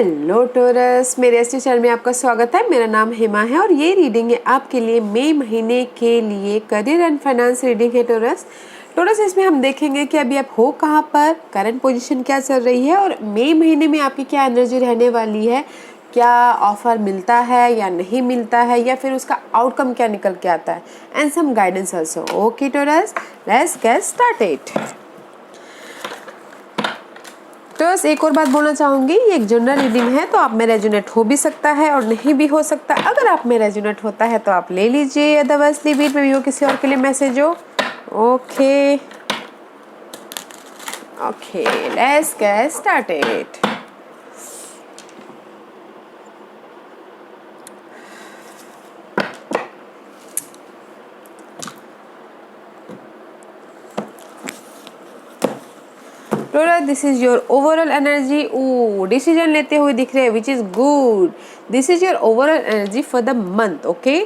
Hello torus, मेरे ST channel में आपका स्वागत है। मेरा नाम हेमा है और ये रीडिंग है आपके लिए मई महीने के लिए करियर एंड फाइनेंस रीडिंग है टोरस इसमें हम देखेंगे कि अभी आप हो कहाँ पर, करंट पोजीशन क्या चल रही है और मई महीने में आपकी क्या एनर्जी रहने वाली है, क्या ऑफर मिलता है या नहीं मिलता है, या फिर उसका आउटकम क्या निकल के आता है, and some guidance also. Okay Taurus, let's get started. तो बस एक और बात बोलना चाहूँगी, ये एक जनरल रीडिंग है तो आप में रेजोनेट हो भी सकता है और नहीं भी हो सकता। अगर आप में रेजोनेट होता है तो आप ले लीजिए, अदरवाइज लीव इट, मे किसी और के लिए मैसेज हो। Okay okay, let's get started. This is your overall energy. Decision लेते हुए दिख रहे हैं, which is good. This is your overall energy for the month. Okay,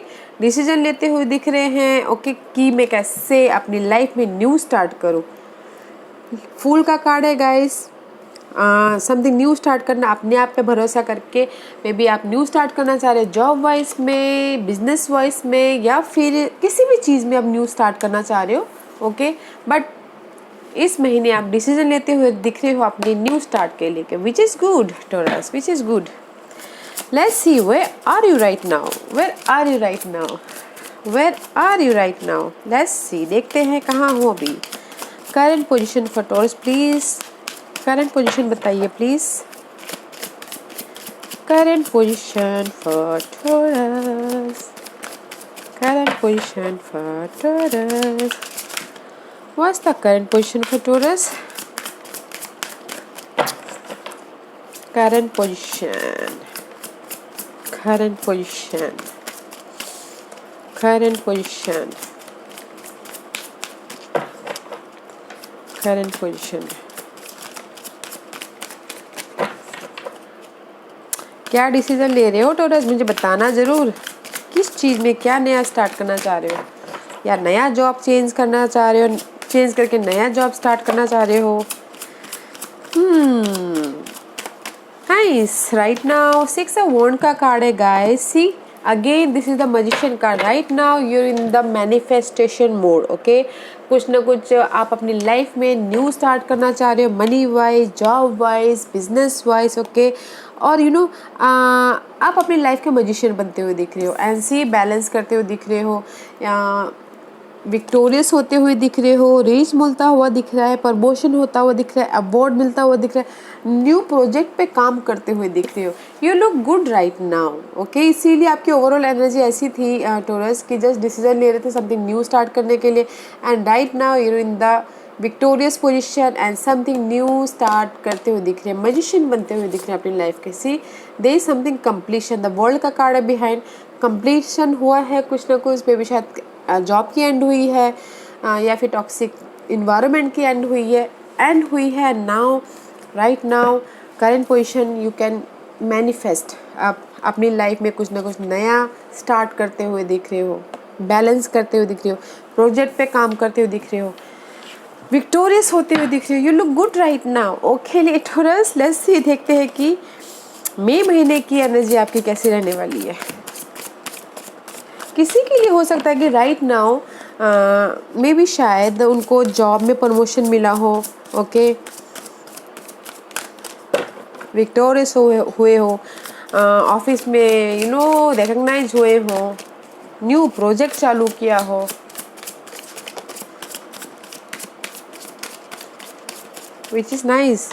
decision लेते हुए दिख रहे हैं। ओके कि मैं कैसे अपनी लाइफ में न्यू स्टार्ट करूं। फूल का कार्ड है गाइस। समथिंग न्यू स्टार्ट करना, अपने आप पे भरोसा करके। मे बी आप न्यू स्टार्ट करना चाह रहे हैं, जॉब वाइज में, बिजनेस वाइज में, या फिर किसी भी चीज़ में आप न्यू स्टार्ट करना चाह रहे हो। ओके, बट इस महीने आप डिसीजन लेते हुए दिख रहे हो अपने न्यू स्टार्ट के लिए, which is good Taurus, which is good. Let's see, where are you right now, where are you right now, where are you right now. Let's see, देखते हैं कहाँ हो अभी। Current position for Taurus please, current position बताइए please. Current position for Taurus, current position for Taurus. What's the current position for Taurus? Current position, current position, current position, current position. क्या decision ले रहे हो torus, मुझे बताना ज़रूर। किस चीज़ में क्या नया स्टार्ट करना चाह रहे हो, या नया जॉब चेंज करना चाह रहे हो, चेंज करके नया जॉब स्टार्ट करना चाह रहे हो। Nice. Right now six of wand का कार्ड है guys. See again, this is the magician card. Right now you are in the manifestation mode. Okay, कुछ ना कुछ आप अपनी लाइफ में न्यू स्टार्ट करना चाह रहे हो, money wise, job wise, business wise. Okay, और यू नो आप अपनी लाइफ के मैजिशियन बनते हुए दिख रहे हो, एंड सी बैलेंस करते हुए दिख रहे हो, विक्टोरियस होते हुए दिख रहे हो, रेंज मिलता हुआ दिख रहा है, प्रमोशन होता हुआ दिख रहा है, अवार्ड मिलता हुआ दिख रहा है, न्यू प्रोजेक्ट पे काम करते हुए दिख रहे हो। You look good right now. Okay, इसीलिए आपकी ओवरऑल एनर्जी ऐसी थी टोरस कि जस्ट डिसीजन ले रहे थे समथिंग न्यू स्टार्ट करने के लिए, and right now you in the victorious position and something new start करते हुए दिख रहे हैं, मैजिशियन बनते हुए दिख रहे हैं अपनी लाइफ के। See they is something completion, the world का कार्ड है बिहाइंड। कंप्लीशन हुआ है कुछ ना कुछ, मे बी शायद जॉब की एंड हुई है, या फिर टॉक्सिक इन्वायरमेंट की एंड हुई है। Now right now current position you can manifest, आप अपनी लाइफ में कुछ ना कुछ नया स्टार्ट करते हुए दिख रहे हो, बैलेंस करते हुए दिख रहे हो, प्रोजेक्ट पे काम करते हुए दिख रहे हो, विक्टोरियस होते हुए दिख रहे हो। You look good right now. Okay Taurus, let's see, देखते हैं कि मई महीने की एनर्जी आपकी कैसी रहने वाली है। किसी के लिए हो सकता है कि राइट नाउ मे बी शायद उनको जॉब में प्रमोशन मिला हो। ओके, विक्टोरियस हुए हो, ऑफिस में यू नो रिकग्नाइज हुए हो, न्यू प्रोजेक्ट चालू किया हो। Which is nice.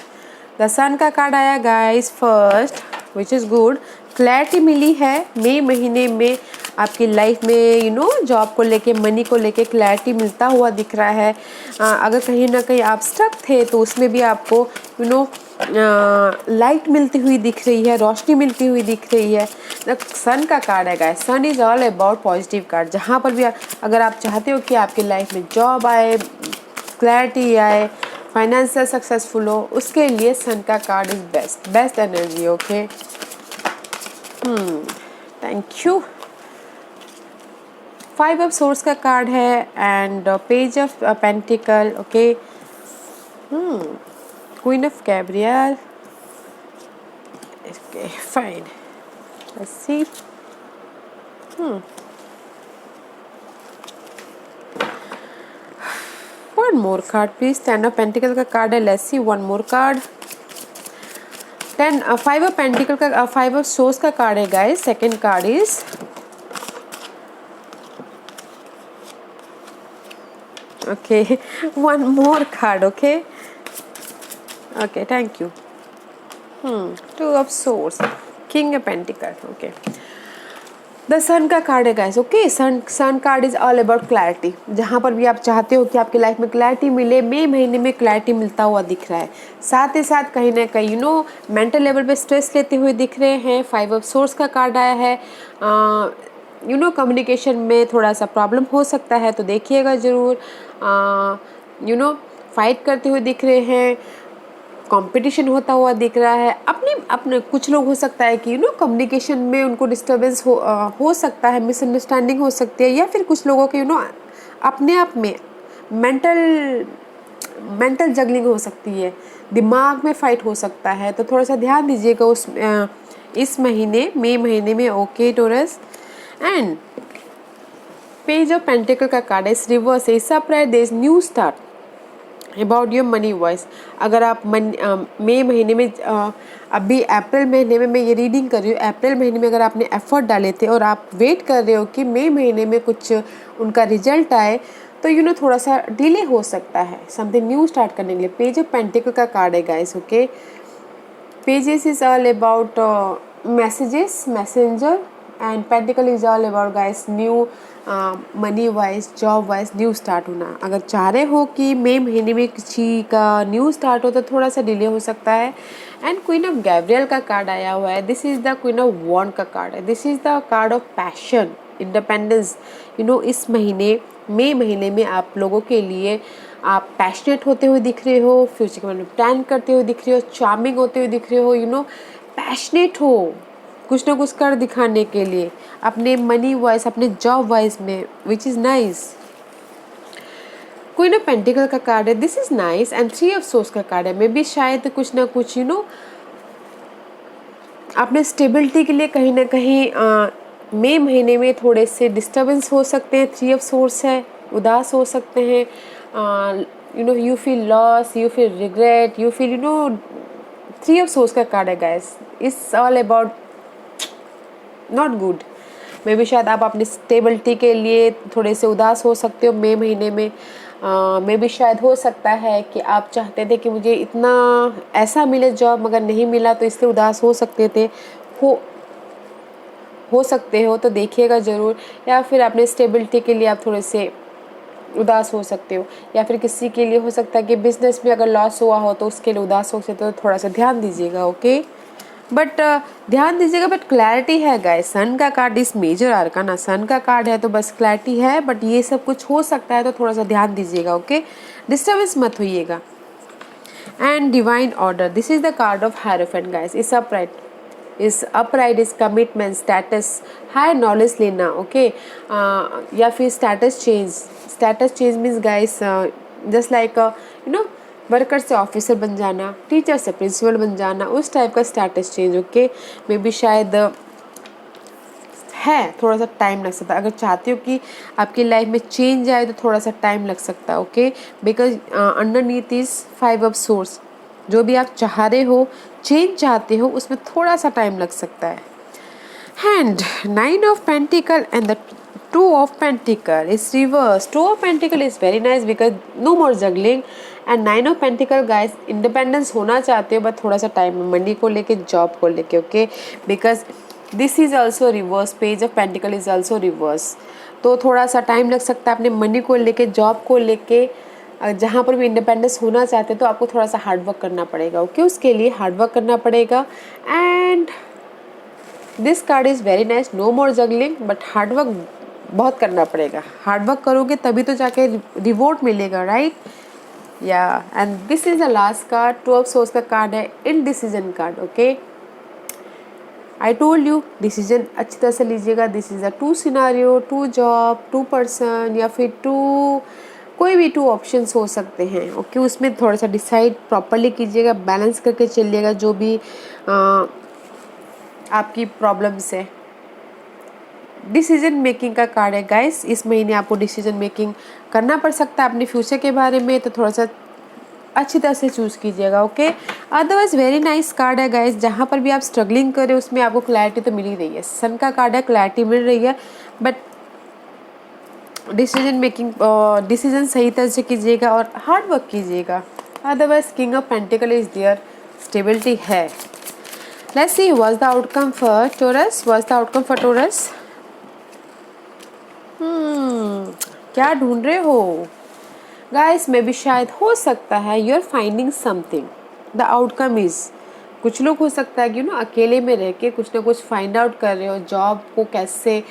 The sun का कार्ड आया guys first, which is good. Clarity मिली है मई महीने में आपकी लाइफ में, यू नो जॉब को लेके, मनी को लेके क्लैरिटी मिलता हुआ दिख रहा है। अगर कहीं ना कहीं आप स्टक थे तो उसमें भी आपको यू नो लाइट मिलती हुई दिख रही है, रोशनी मिलती हुई दिख रही है। सन का कार्ड है guys. Sun is all about positive card. जहाँ पर भी अगर आप चाहते हो कि आपकी लाइफ में जॉब आए, क्लैरिटी आए, फाइनेंशियल सक्सेसफुल हो, उसके लिए सन का card is best energy. Okay, thank you. Five of swords का कार्ड है and page of pentacle. Okay, queen of Gabriel Okay, fine. Let's see. One more card, please. Ten of Pentacle का card है. Let's see one more card. Five of Pentacle का Five of Swords का card है guys. Second card is okay. One more card. Okay. Okay. Thank you. Two of Swords. King of Pentacle. Okay. The sun का card है guys. Okay, sun card is all about clarity. जहाँ पर भी आप चाहते हो कि आपकी लाइफ में क्लैरिटी मिले, मई महीने में क्लैरिटी मिलता हुआ दिख रहा है. साथ ही साथ कहीं ना कहीं मेंटल लेवल पे स्ट्रेस लेते हुए दिख रहे हैं. फाइव ऑफ सोर्स का कार्ड आया है. कम्युनिकेशन में थोड़ा सा प्रॉब्लम हो सकता है, तो देखिएगा ज़रूर. फाइट करते हुए दिख रहे हैं. कंपटीशन होता हुआ दिख रहा है. अपने कुछ लोग हो सकता है कि कम्युनिकेशन में उनको डिस्टर्बेंस हो सकता है, मिसअंडरस्टैंडिंग हो सकती है, या फिर कुछ लोगों के अपने आप में मेंटल जगलिंग हो सकती है, दिमाग में फाइट हो सकता है. तो थोड़ा सा ध्यान दीजिएगा इस महीने, मई महीने में. Okay Taurus. And page of pentacles का कार्ड है. रिवर्स है. Surprise, there is new start about your money wise. अगर आप मई महीने में अभी अप्रैल महीने में मैं ये रीडिंग कर रही हूँ. अप्रैल महीने में अगर आपने एफर्ट डाले थे और आप वेट कर रहे हो कि मई महीने में कुछ उनका रिजल्ट आए, तो थोड़ा सा डिले हो सकता है समथिंग न्यू स्टार्ट करने के लिए. पेज ऑफ पेंटिकल का कार्ड है guys. Okay, pages is all about messages, messenger, and pentacle is all about guys new money wise, job wise new start होना. अगर चाह रहे हो कि मई महीने में किसी का न्यू स्टार्ट हो तो थोड़ा सा डिले हो सकता है. एंड क्वीन ऑफ गैब्रियल का कार्ड आया हुआ है. This is the queen of wand का कार्ड है. This is the card of passion, independence. इस महीने, मई महीने में आप लोगों के लिए आप पैशनेट होते हुए दिख रहे हो, फ्यूचर के बारे में प्लान करते हुए दिख रहे हो, चार्मिंग होते हुए दिख रहे हो, पैशनेट हो कुछ ना कुछ कर दिखाने के लिए अपने मनी वाइज, अपने जॉब वाइज में, विच is nice. Queen of pentacles का कार्ड है. This is nice. And three of swords का कार्ड है. मे बी शायद कुछ ना कुछ अपने स्टेबिलिटी के लिए कहीं ना कहीं मई महीने में थोड़े से डिस्टर्बेंस हो सकते हैं. थ्री ऑफ सोर्स है. उदास हो सकते हैं. You feel loss, you feel regret, you feel three of swords का कार्ड है guys. It's all about not good. May be शायद आप अपनी स्टेबिलिटी के लिए थोड़े से उदास हो सकते हो मई महीने में. मे बी शायद हो सकता है कि आप चाहते थे कि मुझे इतना ऐसा मिले जॉब, मगर नहीं मिला, तो इसलिए उदास हो सकते थे, हो सकते हो. तो देखिएगा ज़रूर. या फिर अपने स्टेबिलिटी के लिए आप थोड़े से उदास हो सकते हो. या फिर किसी के लिए हो सकता है कि बिजनेस में अगर लॉस हुआ हो तो उसके लिए उदास हो सकते हो. तो थोड़ा सा ध्यान दीजिएगा. ओके, बट ध्यान दीजिएगा. बट क्लैरिटी है गाइस. सन का कार्ड इस मेजर आर्काना, सन का कार्ड है तो बस क्लैरिटी है. बट ये सब कुछ हो सकता है, तो थोड़ा सा ध्यान दीजिएगा. ओके, डिस्टर्बेंस मत होइएगा. And divine order. This is the card of hierophant guys. इस upright is commitment, status, high knowledge लेना. ओके, या फिर status change means guys just like worker से ऑफिसर बन जाना, टीचर से प्रिंसिपल बन जाना, उस टाइप का status change. Okay, may be शायद है, थोड़ा सा टाइम लग सकता है. अगर चाहते हो कि आपकी लाइफ में चेंज आए तो थोड़ा सा टाइम लग सकता है. Okay, because underneath is five of source. जो भी आप चाह रहे हो, चेंज चाहते हो, उसमें थोड़ा सा टाइम लग सकता है. Hand, nine of pentacles and the two of pentacle is reverse. Two of pentacle is very nice because no more juggling. And nine of pentacles guys, independence होना चाहते हो बट थोड़ा सा टाइम, मनी को लेके, जॉब को लेके. Okay, because this is also reverse. Page of pentacle is also reverse. तो थोड़ा सा टाइम लग सकता है अपने मनी को लेके, जॉब को लेके. जहाँ पर भी इंडिपेंडेंस होना चाहते हैं तो आपको थोड़ा सा हार्डवर्क करना पड़ेगा. ओके, उसके लिए हार्डवर्क करना पड़ेगा. And this card is very nice. No more juggling, but hard work बहुत करना पड़ेगा. हार्डवर्क करोगे तभी तो जाके रिवॉर्ड मिलेगा, राइट? या and this is the last card. Two of swords का कार्ड है. Indecision card. Okay, I told you, decision अच्छी तरह से लीजिएगा. This is a two scenario, two job, two person, या फिर कोई भी टू ऑप्शंस हो सकते हैं. ओके, उसमें थोड़ा सा डिसाइड प्रॉपरली कीजिएगा, बैलेंस करके चलिएगा. जो भी आपकी प्रॉब्लम से। डिसीजन मेकिंग का कार्ड है गाइस, इस महीने आपको डिसीजन मेकिंग करना पड़ सकता है अपने फ्यूचर के बारे में, तो थोड़ा सा अच्छी तरह से चूज़ कीजिएगा, okay. Otherwise very nice card है गाइस, जहाँ पर भी आप स्ट्रगलिंग कर रहे हो उसमें आपको क्लैरिटी तो मिल ही रही है। सन का कार्ड है, क्लैरिटी मिल रही है, बट डिसीजन मेकिंग डिसीजन सही तरह से कीजिएगा और हार्ड वर्क कीजिएगा। Otherwise king of pentacle is there, stability है। Let's see what's the outcome for Taurus, what's the outcome for Taurus. क्या ढूंढ रहे हो गाइस? में भी शायद हो सकता है you are finding something, the outcome is, कुछ लोग हो सकता है कि अकेले में रह के कुछ ना कुछ फाइंड आउट कर रहे हो, जॉब को कैसे,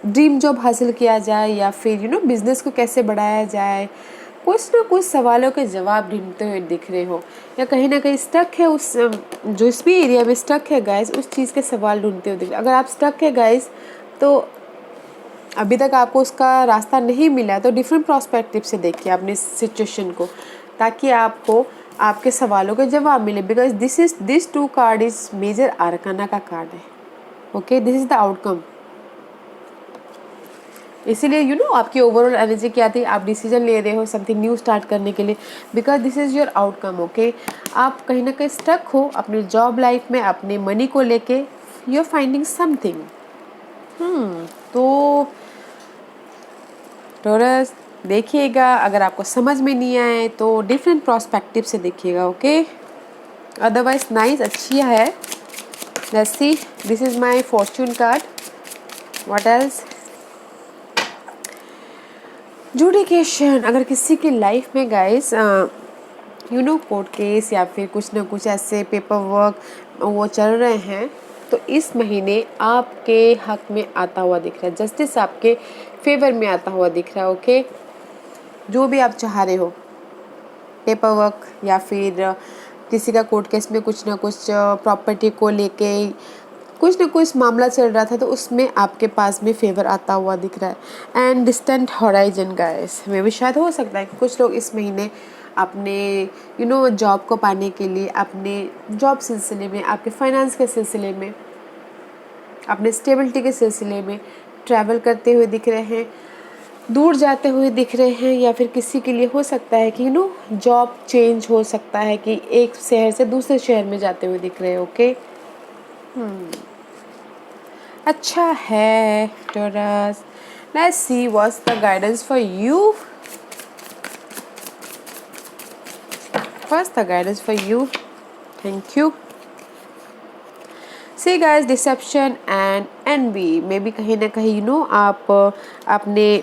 ड्रीम जॉब हासिल किया जाए या फिर बिजनेस को कैसे बढ़ाया जाए, कुछ ना कुछ सवालों के जवाब ढूंढते हुए दिख रहे हो, या कहीं ना कहीं स्टक है उस जो इस भी एरिया में स्टक है गाइस, उस चीज़ के सवाल ढूंढते हुए दिख रहे हो। अगर आप स्टक है गाइस तो अभी तक आपको उसका रास्ता नहीं मिला, तो डिफरेंट प्रोस्पेक्टिव से देखिए अपनी सिचुएशन को, ताकि आपको आपके सवालों के जवाब मिले। Because this two card is major arcana का कार्ड है, okay, this is the outcome. इसीलिए आपकी ओवरऑल एनर्जी क्या थी, आप डिसीजन ले रहे हो समथिंग न्यू स्टार्ट करने के लिए, because this is your outcome, okay. आप कहीं ना कहीं स्टक हो अपनी जॉब लाइफ में, अपने मनी को लेके, यू आर फाइंडिंग समथिंग। तो टॉरस देखिएगा, अगर आपको समझ में नहीं आए तो डिफरेंट प्रोस्पेक्टिव से देखिएगा, ओके। अदरवाइज नाइस, अच्छी है। Let's see, this is my fortune card, what else. जुडिकेशन, अगर किसी की लाइफ में गाइस कोर्ट केस या फिर कुछ ना कुछ ऐसे पेपर वर्क वो चल रहे हैं, तो इस महीने आपके हक में आता हुआ दिख रहा है, जस्टिस आपके फेवर में आता हुआ दिख रहा है, ओके। जो भी आप चाह रहे हो, पेपर वर्क या फिर किसी का कोर्ट केस में कुछ ना कुछ प्रॉपर्टी को लेके कुछ ना कुछ मामला चल रहा था, तो उसमें आपके पास में फेवर आता हुआ दिख रहा है। एंड डिस्टेंट हॉराइजन गाइस, में भी शायद हो सकता है कि कुछ लोग इस महीने अपने जॉब को पाने के लिए, अपने जॉब सिलसिले में, आपके फाइनेंस के सिलसिले में, अपने स्टेबिलिटी के सिलसिले में ट्रैवल करते हुए दिख रहे हैं, दूर जाते हुए दिख रहे हैं, या फिर किसी के लिए हो सकता है कि जॉब चेंज हो सकता है कि एक शहर से दूसरे शहर में जाते हुए दिख रहे हैं, ओके। अच्छा है Taurus. Let's see what's the guidance for you, what's the guidance for you, thank you. See guys, deception and envy में भी कहीं ना कहीं आप अपने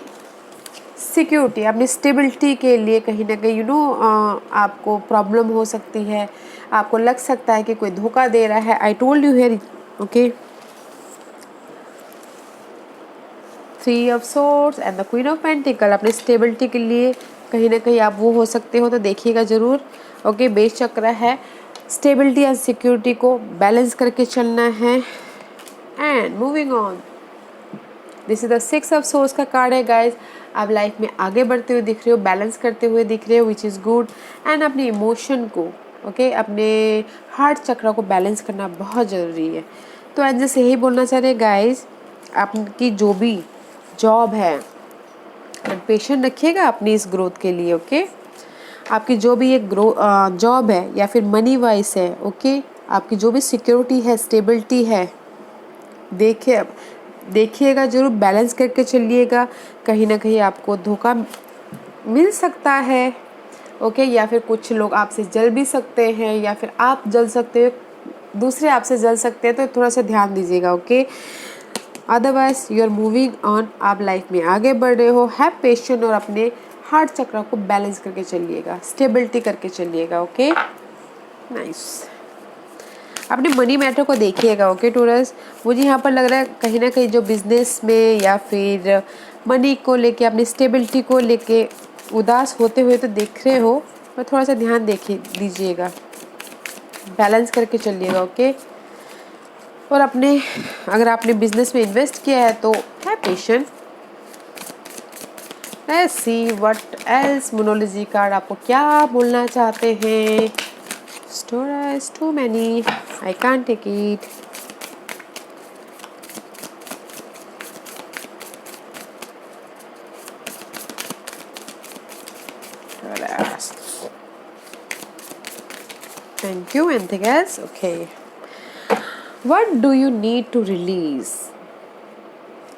सिक्योरिटी, अपनी स्टेबिलिटी के लिए कहीं ना कहीं आपको प्रॉब्लम हो सकती है, आपको लग सकता है कि कोई धोखा दे रहा है। आई told you here, okay. Three of swords and the queen of pentacle, अपनी स्टेबिलिटी के लिए कहीं ना कहीं आप वो हो सकते हो, तो देखिएगा ज़रूर, ओके। बेस चक्र है, स्टेबिलिटी एंड सिक्योरिटी को बैलेंस करके चलना है। And moving on, this is the six of swords का कार्ड है गाइज। आप लाइफ में आगे बढ़ते हुए दिख रहे हो, बैलेंस करते हुए दिख रहे हो, विच इज़ गुड। एंड अपने इमोशन को, ओके, अपने हार्ट चक्र को बैलेंस करना बहुत ज़रूरी है। तो एंजल्स यही बोलना चाह रहे हैं गाइज, आपकी जो भी जॉब है, पेशेंट रखिएगा अपनी इस ग्रोथ के लिए, ओके। आपकी जो भी एक जॉब है या फिर मनी वाइज है, ओके, आपकी जो भी सिक्योरिटी है, स्टेबिलिटी है, देखिएगा जरूर, बैलेंस करके चलिएगा। कहीं ना कहीं आपको धोखा मिल सकता है, ओके, या फिर कुछ लोग आपसे जल भी सकते हैं, या फिर आप जल सकते हो, दूसरे आपसे जल सकते हैं, तो थोड़ा सा ध्यान दीजिएगा, okay. Otherwise you are moving on, आप लाइफ में आगे बढ़ रहे हो। हैव पेशेंस और अपने हार्ट चक्र को बैलेंस करके चलिएगा, स्टेबिलिटी करके चलिएगा, ओके। नाइस। अपने मनी मैटर को देखिएगा, ओके टॉरस। मुझे यहाँ पर लग रहा है कहीं ना कहीं जो बिजनेस में या फिर मनी को लेके, अपनी स्टेबिलिटी को लेके उदास होते हुए तो देख रहे हो, पर थोड़ा सा ध्यान दीजिएगा, बैलेंस करके चलिएगा, ओके। और अगर आपने बिजनेस में इन्वेस्ट किया है तो है patient. Let's see what else, मोनोलॉजी कार्ड आपको क्या बोलना चाहते हैं। Storage too many, I can't take it. Thank you. Anything else? Okay. What do you need to release?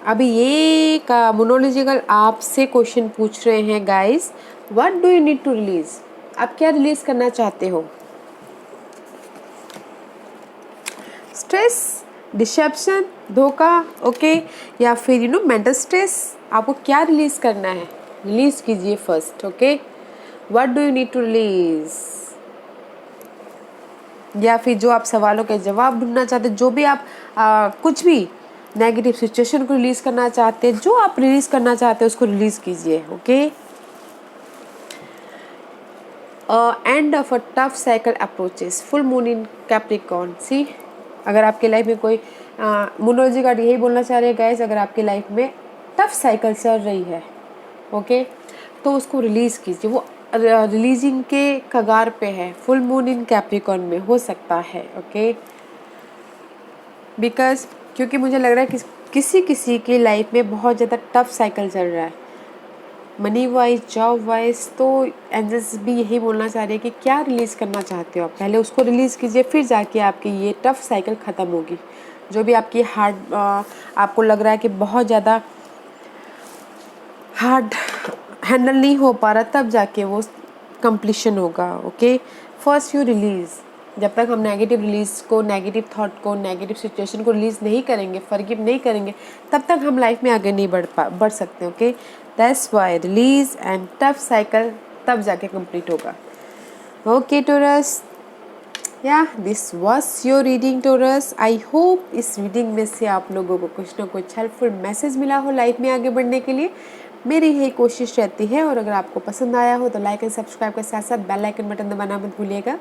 अभी ये का मोनोलॉजिकल आपसे क्वेश्चन पूछ रहे हैं guys. What do you need to release? आप क्या रिलीज करना चाहते हो? स्ट्रेस, डिसेप्शन, धोखा, ओके, या फिर मेंटल स्ट्रेस. आपको क्या रिलीज करना है? रिलीज कीजिए first. Okay, what do you need to release. या फिर जो आप सवालों के जवाब ढूंढना चाहते, जो भी आप कुछ भी नेगेटिव सिचुएशन को रिलीज करना चाहते हैं, जो आप रिलीज करना चाहते हैं उसको रिलीज कीजिए. Okay. And of a tough cycle approaches, full moon in Capricorn. See, अगर आपके लाइफ में कोई मोनोलॉजी कार्ड यही बोलना चाह रहे हैं गाइस, अगर आपके लाइफ में टफ साइकिल चल रही है, ओके, तो उसको रिलीज कीजिए. वो रिलीजिंग के कगार पे है. फुल मून इन कैप्रिकॉर्न में हो सकता है. ओके, बिकॉज क्योंकि मुझे लग रहा है कि किसी की लाइफ में बहुत ज़्यादा टफ साइकिल चल रहा है, मनी वाइज, जॉब वाइज. तो एंजल्स भी यही बोलना चाह रहे हैं कि क्या रिलीज़ करना चाहते हो आप, पहले उसको रिलीज़ कीजिए, फिर जाके आपकी ये टफ साइकिल ख़त्म होगी. जो भी आपकी हार्ड आपको लग रहा है कि बहुत ज़्यादा हार्ड हैंडल नहीं हो पा रहा, तब जाके वो कंप्लीशन होगा. Okay, first you release. जब तक हम नेगेटिव रिलीज को, नेगेटिव थॉट को, नेगेटिव सिचुएशन को रिलीज़ नहीं करेंगे, फॉरगिव नहीं करेंगे, तब तक हम लाइफ में आगे नहीं बढ़ सकते. Okay, that's why release and tough cycle तब जाके कंप्लीट होगा. ओके टोरस, या this was your reading Taurus. I hope इस रीडिंग में से आप लोगों को कुछ ना कुछ हेल्पफुल मैसेज मिला हो लाइफ में आगे बढ़ने के लिए. मेरी यही कोशिश रहती है. और अगर आपको पसंद आया हो तो लाइक एंड सब्सक्राइब के साथ साथ बेल आइकन बटन दबाना मत भूलिएगा,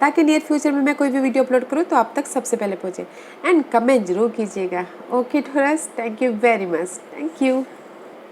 ताकि नियर फ्यूचर में मैं कोई भी वीडियो अपलोड करूँ तो आप तक सबसे पहले पहुँचे. एंड कमेंट जरूर कीजिएगा. Okay Taurus, thank you very much. Thank you.